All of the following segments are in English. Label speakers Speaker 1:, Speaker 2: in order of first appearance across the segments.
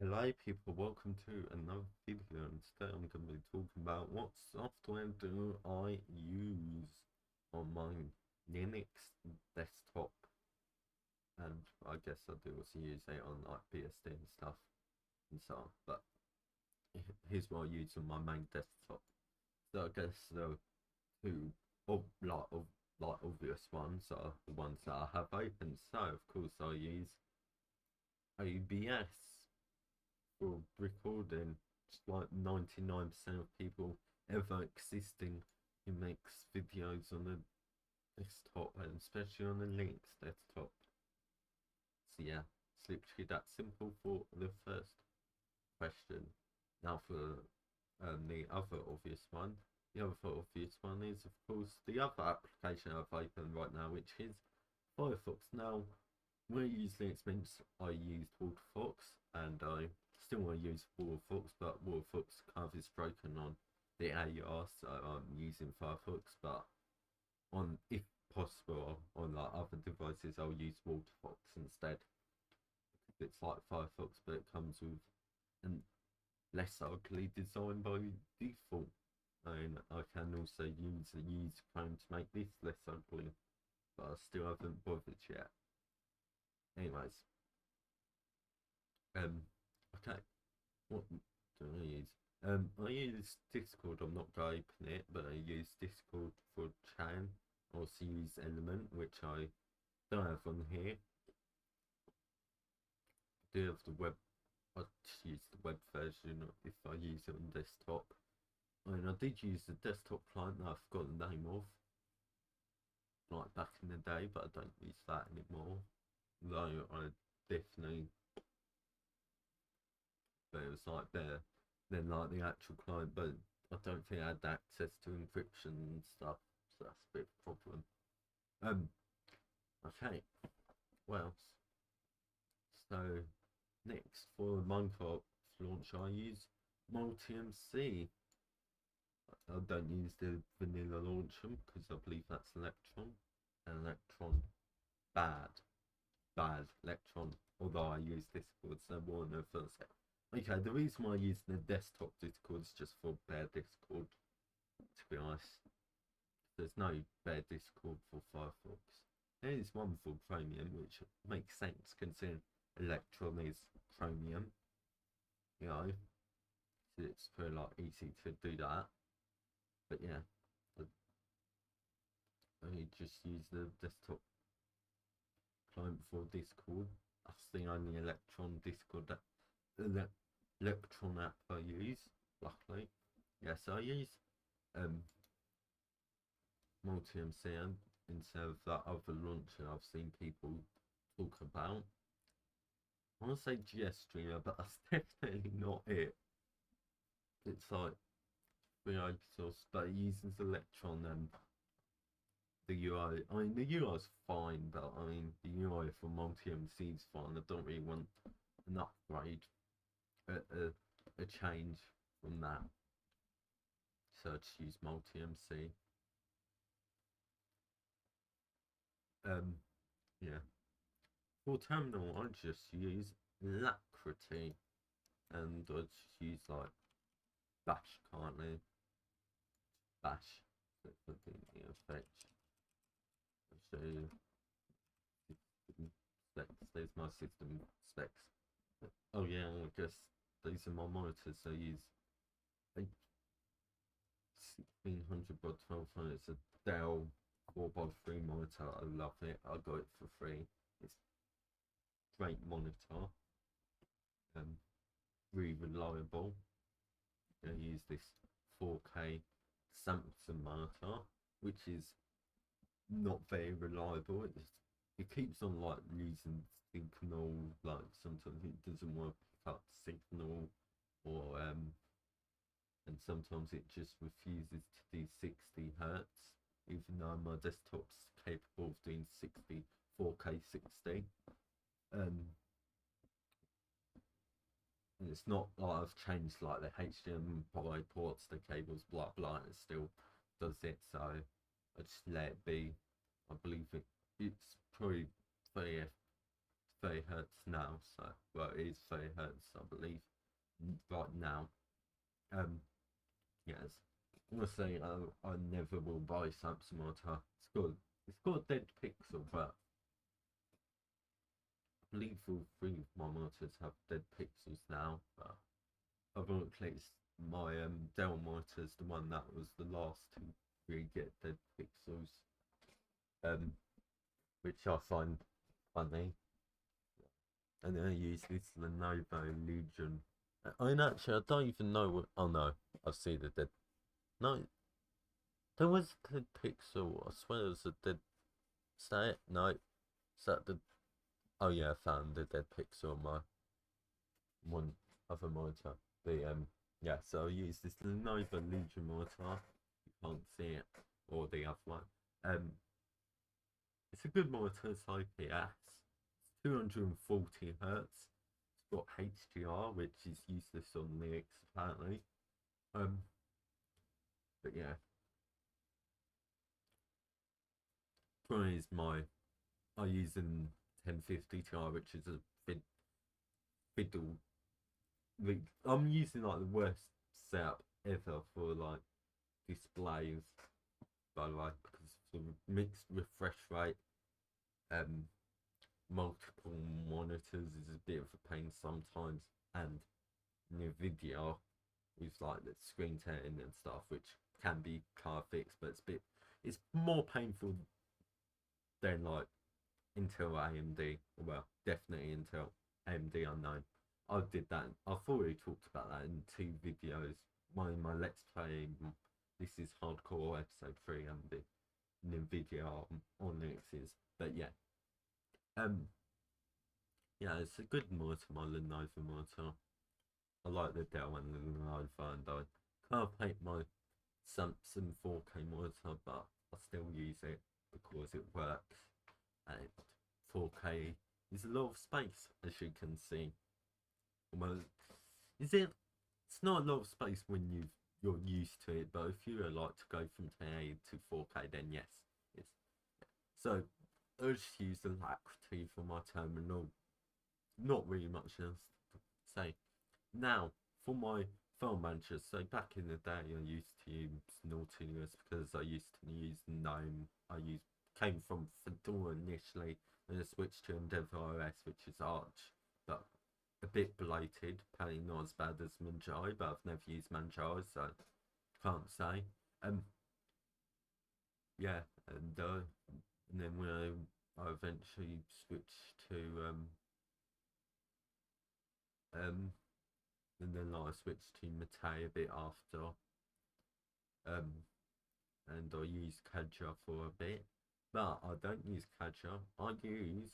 Speaker 1: Hello people, welcome to another video, and today I'm going to be talking about what software do I use on my Linux desktop, and I guess I do also use it on like BSD and stuff and so on, but here's what I use on my main desktop. So I guess the two like obvious ones are the ones that I have open. So of course I use OBS for recording. Just like 99% of people ever existing who makes videos on a desktop, and especially on a Linux desktop. So yeah, it's literally that simple for the first question. Now for the other obvious one. The other obvious one is, of course, the other application I've opened right now, which is Firefox. Now, where usually it's meant I used Waterfox, and I still want to use Waterfox, but Waterfox kind of is broken on the AR, so I'm using Firefox. But on, if possible, on like other devices, I'll use Waterfox instead, because it's like Firefox, but it comes with an less ugly design by default. And I can also use Chrome to make this less ugly, but I still haven't bothered yet. Anyways, um, okay, what do I use? I use Discord. I'm not going to open it, but I use Discord for chat. I also use Element, which I don't have on here. I do have the web. I just use the web version if I use it on desktop. I mean, I did use the desktop client that I forgot the name of, like back in the day, but I don't use that anymore. Though I definitely, but it was like there, then like the actual client, but I don't think I had access to encryption and stuff, so that's a bit of a problem. Um, okay, what else? So next for the Minecraft launch, I use MultiMC. I don't use the vanilla launcher because I believe that's Electron. And Electron, bad, bad Electron. Although I use Discord, so more on the first step. Okay, the reason why I use the desktop Discord is just for bare Discord, to be honest. There's no bare Discord for Firefox. There is one for Chromium, which makes sense considering Electron is Chromium. You know, so it's pretty like easy to do that. But yeah, I just use the desktop client for Discord. That's the only Electron Discord that Electron app I use. Luckily, yes, I use um MultiMC instead of that other launcher I've seen people talk about. I want to say GS Streamer, but that's definitely not it. It's like free open source, but it uses Electron and the UI. I mean, the UI is fine, but I mean, the UI for MultiMC is fine. I don't really want an upgrade, a change from that. So I just use MultiMC. Yeah. For terminal, I just use Lacrity, and I just use like Bash currently. Bash. So the effect. So specs. There's my system specs. Oh yeah, I guess these are my monitors. I use a 1600 by 1200. It's a Dell 4x3 monitor. I love it. I got it for free. It's a great monitor. Really reliable. I use this 4K Samsung monitor, which is not very reliable. It keeps on like losing signal. Like sometimes it doesn't want to pick up signal, or and sometimes it just refuses to do 60 hertz, even though my desktop's capable of doing 60 4K 60. Um, and it's not like I've changed like the HDMI ports, the cables, blah blah, and it still does it. So I just let it be. I believe it's probably 30 30 hertz now, so well it is 30 hertz I believe right now. Yes, I'm gonna say I never will buy Samsung monitor. It's got dead pixel, but I believe all three of my monitors have dead pixels now. But ironically, it's my Dell monitor's the one that was the last to really get dead pixels, um, which I find funny. And then I use this Lenovo Legion. I mean, actually, I don't even know what. Oh no, I see the dead. No, there was a dead pixel. I swear there was a dead. Is that it? No, is that the? Oh yeah, I found the dead pixel on my one other monitor. Yeah, so I use this Lenovo Legion monitor. You can't see it, or the other one. Um, it's a good monitor. It's IPS. It's 240 hertz. It's got HDR, which is useless on Linux apparently. Um, but yeah, one is I use an 1050 Ti, which is a fiddle. I'm using like the worst setup ever for like displays, by the way, because the mixed refresh rate, um, multiple monitors is a bit of a pain sometimes, and NVIDIA with like the screen tearing and stuff, which can be car fixed, but it's more painful than like Intel AMD. Well, definitely Intel AMD unknown. I did that. I've already talked about that in 2 videos. My Let's Play. This is Hardcore episode 3 and the NVIDIA on Linux's. But yeah, yeah, it's a good monitor, my Lenovo monitor. I like the Dell and the Lenovo, and I can't paint my Samsung 4K monitor, but I still use it because it works. And 4K is a lot of space, as you can see. Well, is it? It's not a lot of space when you're used to it, but if you like to go from 1080 to 4K, then yes, it's so. I just use the Alacrity for my terminal. Not really much else to say. Now for my file manager. So back in the day, I used to use Nautilus because I used to use GNOME. Came from Fedora initially, and I switched to Endeavour OS, which is Arch, but a bit bloated, apparently not as bad as Manjaro, but I've never used Manjaro, so can't say. Yeah, and then when I eventually switched to um, and then I switched to Mate a bit after, and I used Kadja for a bit, but I don't use Kadja. I use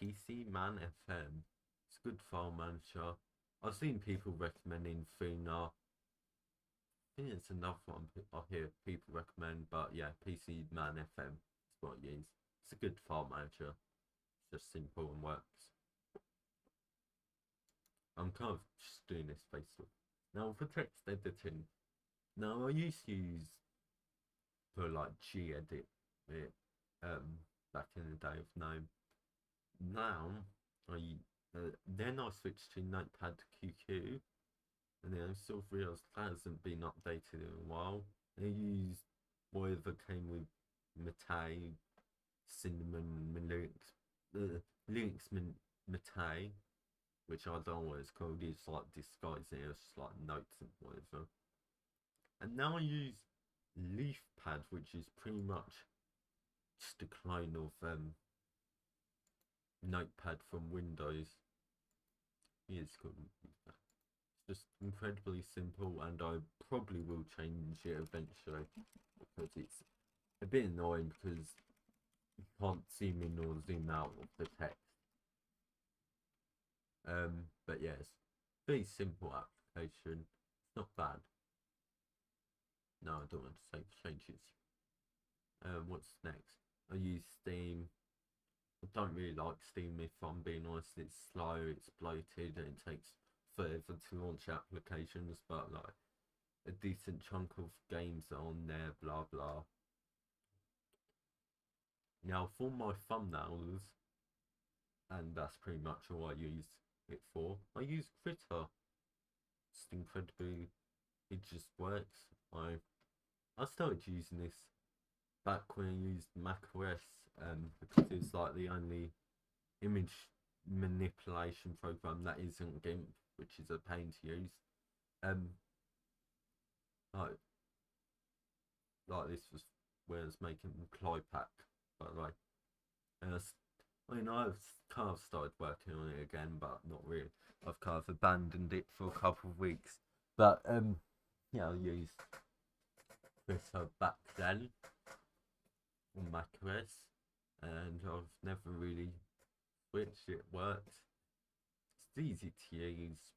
Speaker 1: PC Man FM. It's a good file manager. I've seen people recommending Funa. I think it's another one I hear people recommend, but yeah, PC Man FM is what I use. It's a good file manager. It's just simple and works. I'm kind of just doing this Facebook. Now for text editing, now I used to use for like Gedit it back in the day of GNOME. Now then I switched to Notepad QQ, and then I sort of realised that hasn't been updated in a while. I used whatever came with Mate, Cinnamon, Linux Mate, which I don't know what it's called. It's like disguising it as just like notes and whatever. And now I use LeafPad, which is pretty much just a clone of Notepad from Windows. It's called LeafPad. It's just incredibly simple, and I probably will change it eventually because it's a bit annoying because you can't zoom in or zoom out of the text. But yes, very simple application. It's not bad. No, I don't want to save changes. What's next? I use Steam. I don't really like Steam if I'm being honest. It's slow, it's bloated, and it takes forever to launch applications. But like a decent chunk of games are on there. Blah blah. Now for my thumbnails, and that's pretty much all I use it for. I use Critter. It's incredibly, it just works. I started using this back when I used macOS, because it's like the only image manipulation program that isn't GIMP, which is a pain to use. Um, like this was when I was making Clypack, by the way. And I've kind of started working on it again, but not really. I've kind of abandoned it for a couple of weeks. But yeah, I used Twitter back then on macOS, and I've never really switched. It works. It's easy to use.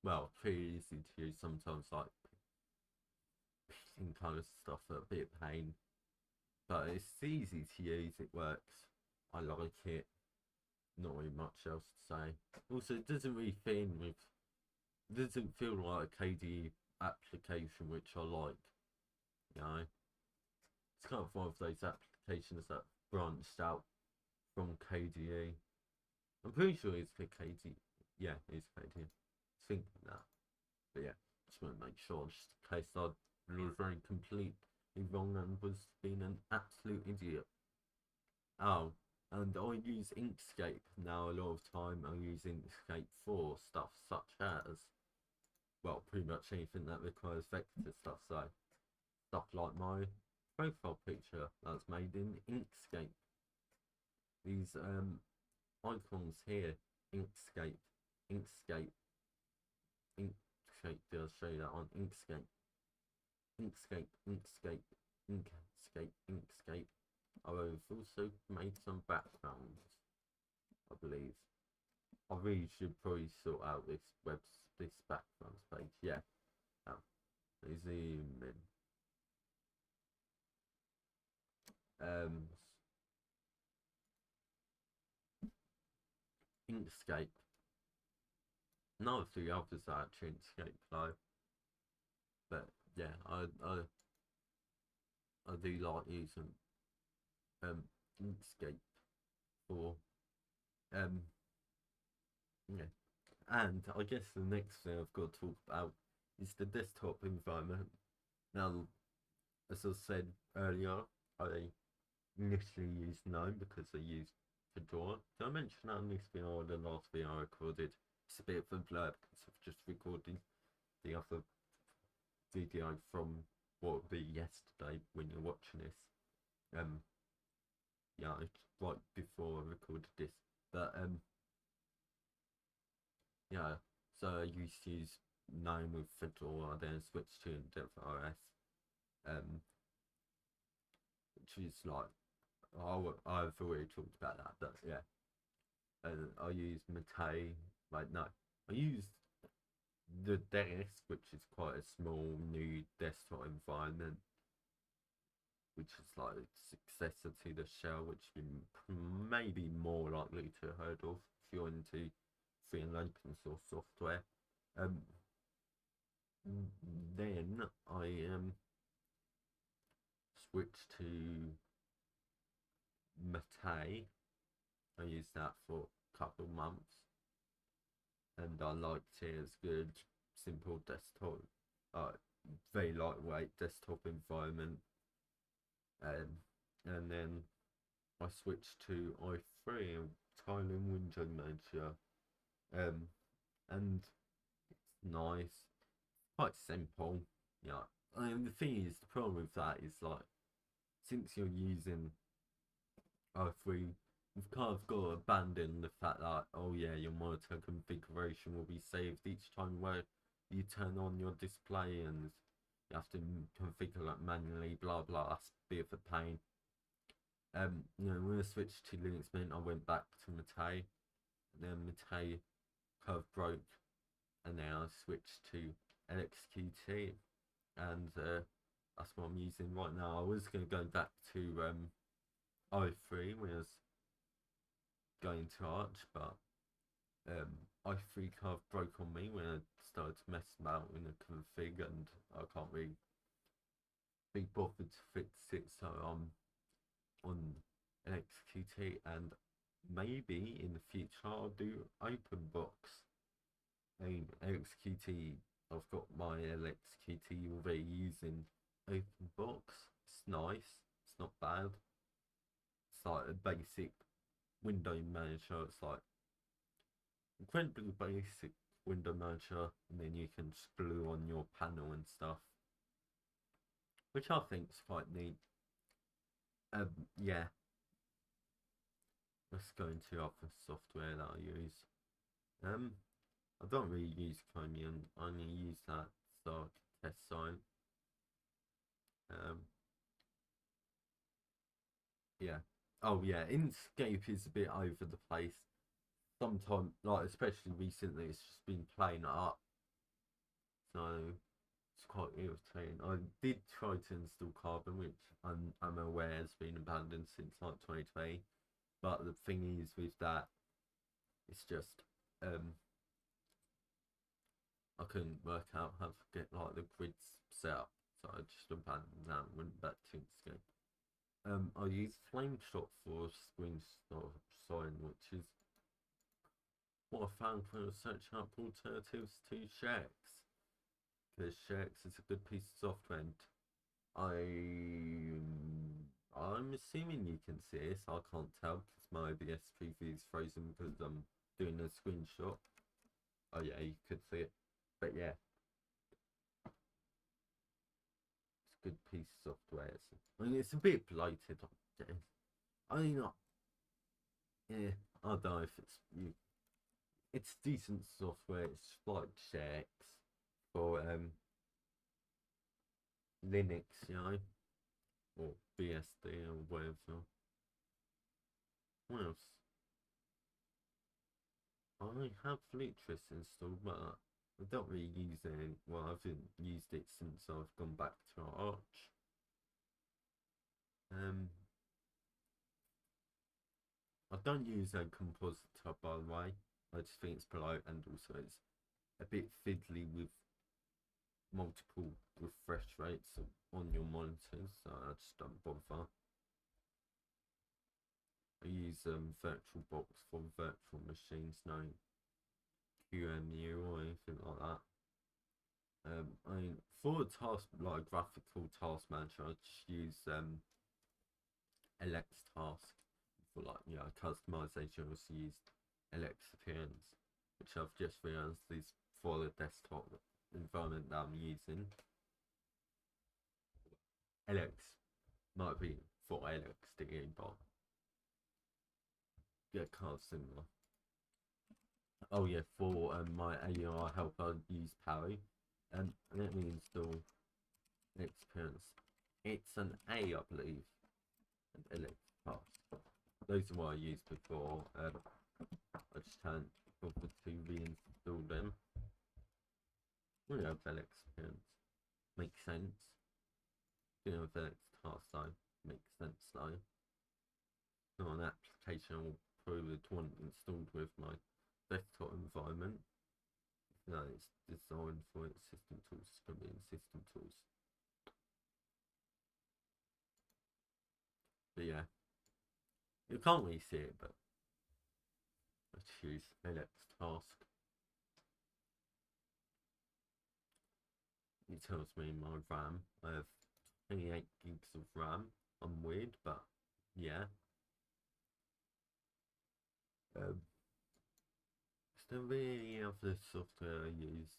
Speaker 1: Well, pretty easy to use. Sometimes like picking kind of stuff a bit of pain, but it's easy to use. It works. I like it. Not really much else to say. Also, it doesn't really fit in with. It doesn't feel like a KDE application, which I like. You know, it's kind of one of those applications that branched out from KDE. I'm pretty sure it's for KDE. Yeah, it's KDE. I think that. But yeah, just want to make sure, just in case I was very completely wrong and was being an absolute idiot. Oh, and I use Inkscape now a lot of time. I use Inkscape for stuff such as, well, pretty much anything that requires vector stuff. So stuff like my profile picture that's made in Inkscape. These icons here, Inkscape, Inkscape, Inkscape. Did I show you that on Inkscape? Inkscape, Inkscape, Inkscape, Inkscape. I've also made some backgrounds, I believe. I really should probably sort out this backgrounds page. Yeah. Zoom in. Inkscape. None of the others are actually Inkscape though. But yeah, I do like using Inkscape for yeah. And I guess the next thing I've got to talk about is the desktop environment. Now, as I said earlier, I initially used GNOME because I used Fedora. Did I mention that in this video or the last video I recorded? It's a bit of a blur because I've just recorded the other video from what would be yesterday when you're watching this. Yeah, it's right before I recorded this. But yeah, so I used to use GNOME with Fedora, then switched to OS, which is like, I've already talked about that, but yeah. And I used Mate, like, no, I used the desk, which is quite a small new desktop environment, which is like a successor to the shell, which you may be more likely to have heard of if you're into free and open source software. Then I switched to Mate. I used that for a couple of months, and I liked it. It's good, simple desktop, very lightweight desktop environment. And then I switched to i3, tiling window manager, and it's nice, quite simple. Yeah, I mean, the thing is, the problem with that is like, since you're using i3, you've kind of got to abandon the fact that, oh yeah, your monitor configuration will be saved each time where you turn on your display, and you have to configure it manually, blah blah. That's a bit of a pain. When I switched to Linux Mint, I went back to Mate. Then Mate kind of broke, and then I switched to LXQT, and that's what I'm using right now. I was going to go back to i3 when I was going to Arch, but i3 kind of broke on me when I started to mess about in the config, and I can't really be bothered to fix it, so I'm on LXQT, and maybe in the future I'll do OpenBox. I mean, LXQT, I've got my LXQT already using OpenBox. It's nice, it's not bad. It's like a basic window manager. It's like incredibly basic window manager, and then you can just glue on your panel and stuff, which I think is quite neat. Yeah, let's go into other software that I use. Um, I don't really use Chromium. I only use that so I can test sign. Yeah. Oh yeah, Inkscape is a bit over the place. Sometimes, like especially recently, it's just been playing up, so it's quite irritating. I did try to install Carbon, which I'm aware has been abandoned since like 2020. But the thing is with that, it's just I couldn't work out how to get like the grids set up, so I just abandoned that and went back to Inkscape. I use Flameshot for screen sign, which is what I found when I was searching up alternatives to Shex. Because Shex is a good piece of software, and I'm assuming you can see this. I can't tell because my OBS preview is frozen because I'm doing a screenshot. Oh yeah, you could see it, but yeah, it's a good piece of software. I mean, it's a bit bloated. I mean, yeah, I don't know if it's you. It's decent software. It's like Shex for Linux, you know, or BSD or whatever. What else? I have Flutress installed, but I don't really use it. Well, I haven't used it since I've gone back to Arch. I don't use a compositor, by the way. I just think it's polite, and also it's a bit fiddly with multiple refresh rates on your monitors, so I just don't bother. I use Virtualbox for virtual machines, no QMU or anything like that. I mean, for a task like graphical task manager, I just use LX Task for like customization. I also use LX Appearance, which I've just realized is for the desktop environment that I'm using. LX might be for LXDE, but yeah, kind of similar. Oh yeah, for my AUI help, I use Parry, and let me install Experience. It's an A, I believe, and LX Task. Those are what I used before. I just hadn't bothered to reinstall them. We have LX Experience. Makes sense. You know, LX Task though. Makes sense though. Not an application I'll probably want installed with my desktop environment. No, it's designed for its system tools. It's going to be in system tools. But yeah, you can't really see it, but I choose LX Task. It tells me my RAM. I have 28 gigs of RAM. I'm weird, but yeah. Is there really any other software I use?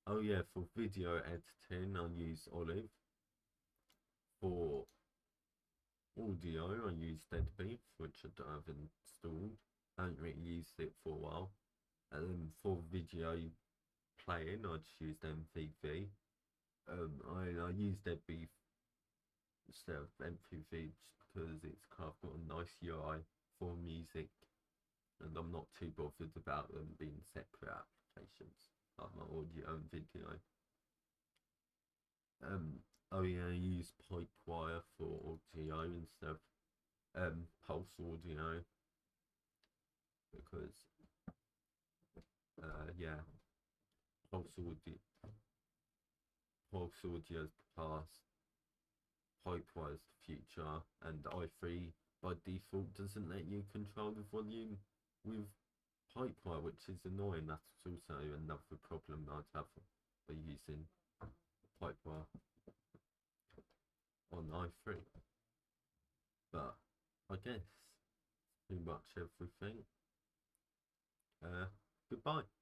Speaker 1: Oh yeah, for video editing I use Olive. For audio I use Deadbeef, which I don't have installed. I haven't really used it for a while. And then for video playing I just used MPV. I use Deadbeef instead of MPV just because it's kind of got a nice UI for music, and I'm not too bothered about them being separate applications like my audio and video. Oh yeah, I use Pipewire for audio instead of Pulse Audio because yeah, Pulse Audio, Pulse Audio's the past, Pipewire's the future, and i3 by default doesn't let you control the volume with Pipewire, which is annoying. That's also another problem I'd have by using Pipewire on i3. But I guess pretty much everything. Goodbye.